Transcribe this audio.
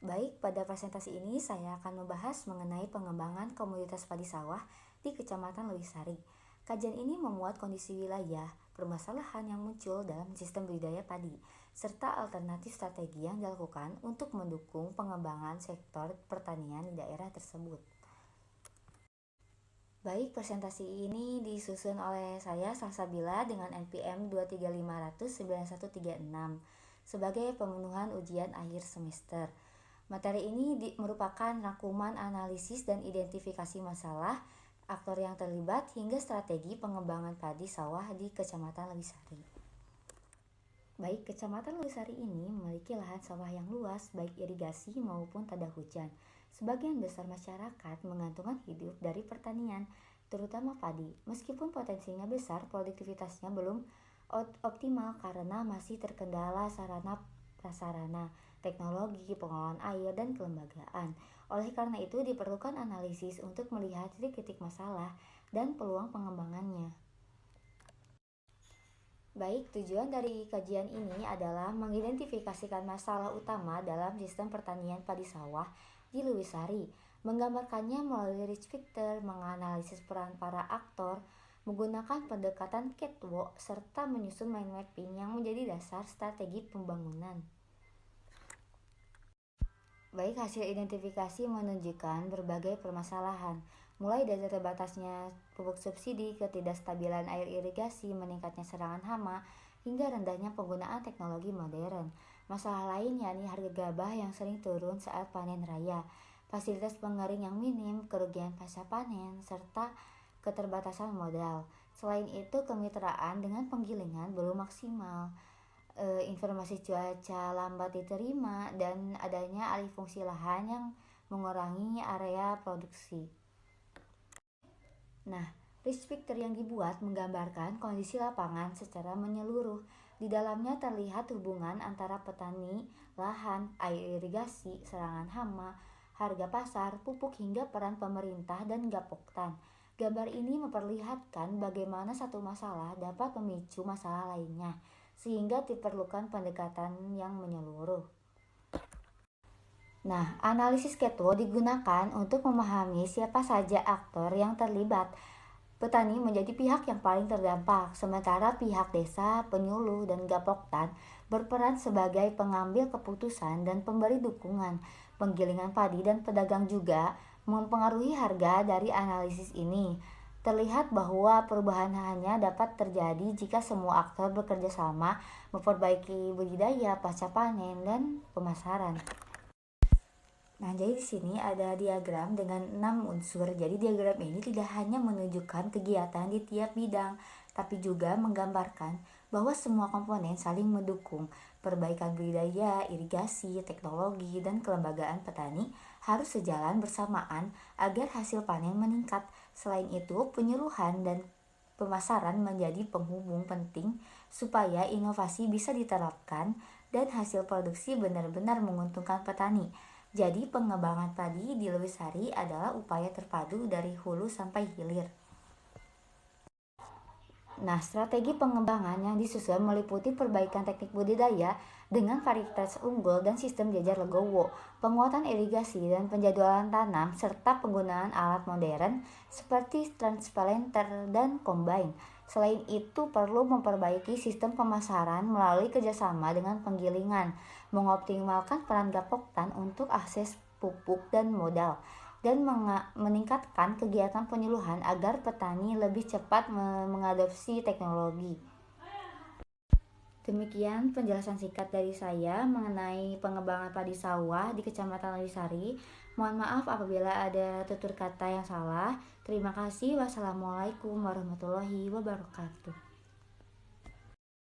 Baik, pada presentasi ini saya akan membahas mengenai pengembangan komoditas padi sawah di Kecamatan Lewisari. Kajian ini memuat kondisi wilayah, permasalahan yang muncul dalam sistem budidaya padi, serta alternatif strategi yang dilakukan untuk mendukung pengembangan sektor pertanian di daerah tersebut. Baik, presentasi ini disusun oleh saya Salsabila dengan NPM 235009136 sebagai pemenuhan ujian akhir semester. Materi ini merupakan rangkuman analisis dan identifikasi masalah, aktor yang terlibat, hingga strategi pengembangan padi sawah di Kecamatan Lewisari. Baik, Kecamatan Lewisari ini memiliki lahan sawah yang luas, baik irigasi maupun tada hujan. Sebagian besar masyarakat menggantungkan hidup dari pertanian, terutama padi. Meskipun potensinya besar, produktivitasnya belum optimal karena masih terkendala sarana prasarana, teknologi, pengelolaan air, dan kelembagaan. Oleh karena itu, diperlukan analisis untuk melihat titik-titik masalah dan peluang pengembangannya. Baik, tujuan dari kajian ini adalah mengidentifikasikan masalah utama dalam sistem pertanian padi sawah di Lewisari, menggambarkannya melalui risk factor, menganalisis peran para aktor, menggunakan pendekatan catwalk, serta menyusun mind mapping yang menjadi dasar strategi pembangunan. Baik, hasil identifikasi menunjukkan berbagai permasalahan, mulai dari terbatasnya pupuk subsidi, ketidakstabilan air irigasi, meningkatnya serangan hama, hingga rendahnya penggunaan teknologi modern. Masalah lain yakni harga gabah yang sering turun saat panen raya, fasilitas pengering yang minim, kerugian pasca panen, serta keterbatasan modal. Selain itu, kemitraan dengan penggilingan belum maksimal. Informasi cuaca lambat diterima, dan adanya alih fungsi lahan yang mengurangi area produksi. Nah, risk factor yang dibuat menggambarkan kondisi lapangan secara menyeluruh. Di dalamnya terlihat hubungan antara petani, lahan, air irigasi, serangan hama, harga pasar, pupuk, hingga peran pemerintah dan Gapoktan. Gambar ini memperlihatkan bagaimana satu masalah dapat memicu masalah lainnya, sehingga diperlukan pendekatan yang menyeluruh. Nah, analisis catwalk digunakan untuk memahami siapa saja aktor yang terlibat. Petani menjadi pihak yang paling terdampak, sementara pihak desa, penyuluh, dan Gapoktan berperan sebagai pengambil keputusan dan pemberi dukungan. Penggilingan padi dan pedagang juga mempengaruhi harga. Dari analisis ini terlihat bahwa perubahan hanya dapat terjadi jika semua aktor bekerja sama memperbaiki budidaya, pasca panen, dan pemasaran. Nah, jadi di sini ada diagram dengan 6 unsur. Jadi diagram ini tidak hanya menunjukkan kegiatan di tiap bidang, tapi juga menggambarkan bahwa semua komponen saling mendukung. Perbaikan budidaya, irigasi, teknologi, dan kelembagaan petani harus sejalan bersamaan agar hasil panen meningkat. Selain itu, penyuluhan dan pemasaran menjadi penghubung penting supaya inovasi bisa diterapkan dan hasil produksi benar-benar menguntungkan petani. Jadi, pengembangan padi di Lewisari adalah upaya terpadu dari hulu sampai hilir. Nah, strategi pengembangan yang disusun meliputi perbaikan teknik budidaya dengan varietas unggul dan sistem jajar legowo, penguatan irigasi dan penjadwalan tanam, serta penggunaan alat modern seperti transplanter dan combine. Selain itu, perlu memperbaiki sistem pemasaran melalui kerjasama dengan penggilingan, mengoptimalkan peran Gapoktan untuk akses pupuk dan modal, dan meningkatkan kegiatan penyuluhan agar petani lebih cepat mengadopsi teknologi. Demikian penjelasan singkat dari saya mengenai pengembangan padi sawah di Kecamatan Lewisari. Mohon maaf apabila ada tutur kata yang salah. Terima kasih. Wassalamualaikum warahmatullahi wabarakatuh.